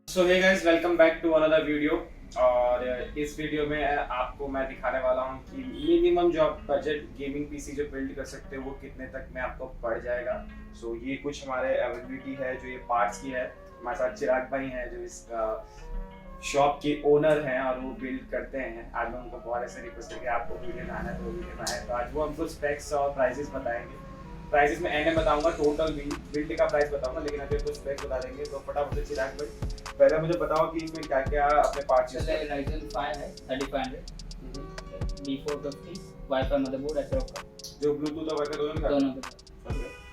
So hey guys, welcome back to another video. और इस video में आपको मैं दिखाने वाला हूँ कि मिनिमम जो आप बजट गेमिंग पीसी जो बिल्ड कर सकते हो वो कितने तक में आपको पड़ जाएगा। सो ये कुछ हमारे अवेलेबिलिटी है जो ये पार्ट्स की है। हमारे साथ चिराग भाई हैं जो इस शॉप के ओनर हैं और वो बिल्ड करते हैं। आज मैं उनको बहुत ऐसे रिक्वेस्ट करके आपको वीडियो में आना है तो वो वीडियो में आए, तो आज वो हमको स्पेक्स और प्राइसेस बताएंगे। प्राइसेस में एंड में बताऊंगा, टोटल बिल्ड का प्राइस बताऊंगा, लेकिन अभी कुछ स्पेक्स बता देंगे। तो फटाफट से चिराग भाई पहले मुझे बताओ कि इसमें क्या क्या अपने पार्ट्स चलिए Ryzen 5 है 3500 B450 वाईफाई मदरबोर्ड एसरॉक का जो ब्लूटूथ और वाईफाई दोनों के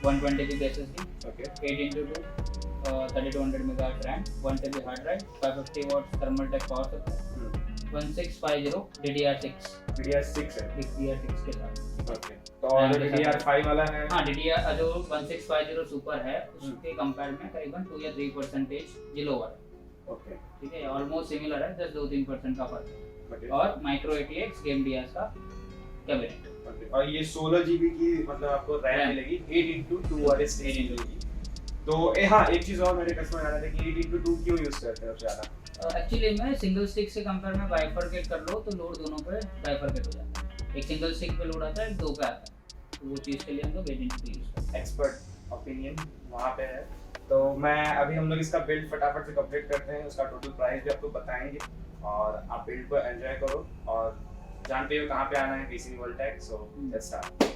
120 GB SSD okay 8x2 3200 MHz RAM 1 TB hard drive 550 watt Thermaltake power supply 1650 DDR6 है DDR6 के साथ ओके। तो और DDR5 वाला है? हाँ DDR जो 1650 सुपर है उसके कंपेयर में करीबन 2 या 3% लोअर है। ओके ठीक है, ऑलमोस्ट सिमिलर है, जस्ट 2-3% का फर्क है। और माइक्रो ATX गेम DS का कैबिनेट। और ये 16 GB की मतलब आपको रैम मिलेगी 8x2 वाले स्टेज मिलेगी। तो हाँ, एक चीज और मेरे कस्टमर आ रहा था कि 8x2 क्यों यूज करते हैं ज्यादा? एक्चुअली में सिंगल स्टिक से कंपेयर में बाइफरकेट कर लो तो लोड दोनों पे बाइफरकेट हो जाता है। एक सिंगल स्टिक पे लोड आता है, दो पे आता है, तो वो चीज के लिए हम लोग 8x2 यूज करते हैं। एक्सपर्ट ओपिनियन वहाँ पे है। तो मैं अभी हम लोग इसका बिल्ड फटाफट से कंप्लीट करते हैं, उसका टोटल प्राइस भी आपको बताएंगे और आप बिल्ड को एंजॉय करो और जानते हो कहाँ पे आना है, PC world tech. So let's start.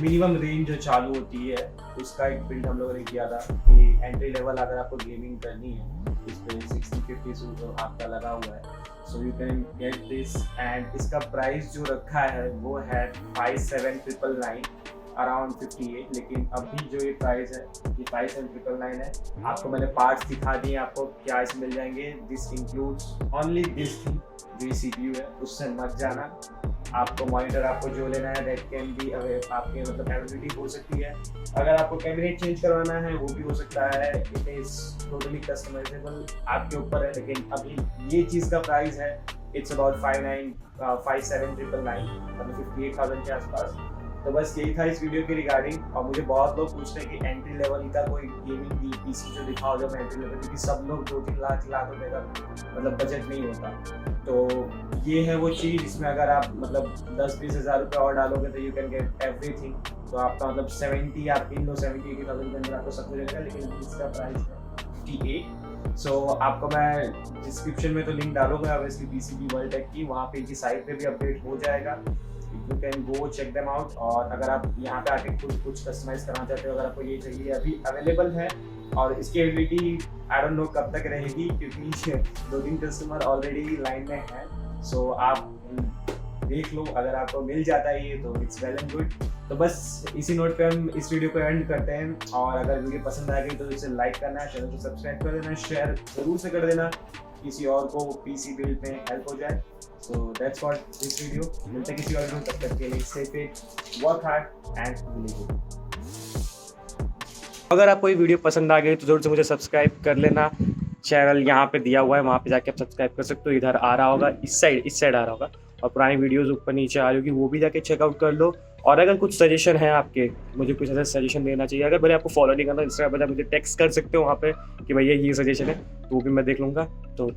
Minimum range जो चालू होती है उसका एक बिल्ड हम लोगों ने किया था कि एंट्री लेवल अगर आपको गेमिंग करनी है इस पे 60-50 आपका लगा हुआ है, so you can get this. And इसका प्राइस जो रखा है वो है 57,999 अराउंड 58, लेकिन अभी जो ये प्राइस है ये 57,999 है। आपको मैंने पार्ट्स दिखा दिए आपको क्या इसमें मिल जाएंगे। This includes only this thing, जो ये CPU है उससे मत जाना। आपको मॉनिटर आपको जो लेना है दैट कैन बी आपके मतलब अवेलेबिलिटी हो सकती है। अगर आपको कैबिनेट चेंज करवाना है वो भी हो सकता है, इट इज टोटली कस्टमाइजेबल, आपके ऊपर है। लेकिन अभी ये चीज़ का प्राइस है इट्स अबाउट 57,999 मतलब 58,000 के आसपास। तो बस यही था इस वीडियो के रिगार्डिंग। और मुझे बहुत लोग पूछते हैं कि एंट्री लेवल का कोई गेमिंग पीसी जो दिखाओ जब एंट्री लेवल, क्योंकि सब लोग 2-3 लाख रुपए का मतलब बजट नहीं होता। तो ये है वो चीज़ जिसमें अगर आप मतलब 10-20 हज़ार रुपये और डालोगे तो यू कैन गेट एवरीथिंग। तो आपका मतलब 70 आप इन लो 70-80,000 के अंदर आपको सब कुछ मिलेगा। लेकिन इसका प्राइस है 58। सो आपको मैं डिस्क्रिप्शन में तो लिंक डालूंगा ऑब्वियसली PCB वर्ल्ड टेक की, वहाँ पे इनकी साइट पे भी अपडेट हो जाएगा, you can go check them out. और अगर आप यहाँ पे आके खुद कुछ कस्टमाइज करना चाहते हो, अगर आपको ये चाहिए अभी अवेलेबल है। और इसकी एबिलिटी आई डोंट नो कब तक रहेगी क्योंकि 2-3 कस्टमर ऑलरेडी लाइन में हैं। सो आप देख लो, अगर आपको मिल जाता है ये तो इट्स वेल एंड गुड। तो बस इसी नोट पे हम इस वीडियो को एंड करते हैं। और अगर वीडियो पसंद आ गई तो इसे लाइक करना है, चैनल को सब्सक्राइब कर देना, शेयर जरूर से कर देना, किसी और को PC बिल्ड में हेल्प हो जाए। So that's for this video. मिलते हैं किसी और वीडियो, तब तक के लिए stay fit, work hard and believe it. अगर आपको ये वीडियो पसंद आ गई तो जरूर से मुझे सब्सक्राइब कर लेना। चैनल यहाँ पे दिया हुआ है, वहाँ पे जाके आप सब्सक्राइब कर सकते हो। इधर आ रहा होगा, इस साइड आ रहा होगा, और पुरानी वीडियोस ऊपर नीचे आ रही होगी, वो भी जाके चेकआउट कर लो। और अगर कुछ सजेशन है आपके, मुझे कुछ ऐसा सजेशन देना चाहिए, अगर भले आपको फॉलो नहीं करना इंस्टाग्राम पर मुझे टेक्स्ट कर सकते हो वहाँ पे कि भैया ये सजेशन है, तो वो भी मैं देख लूँगा। तो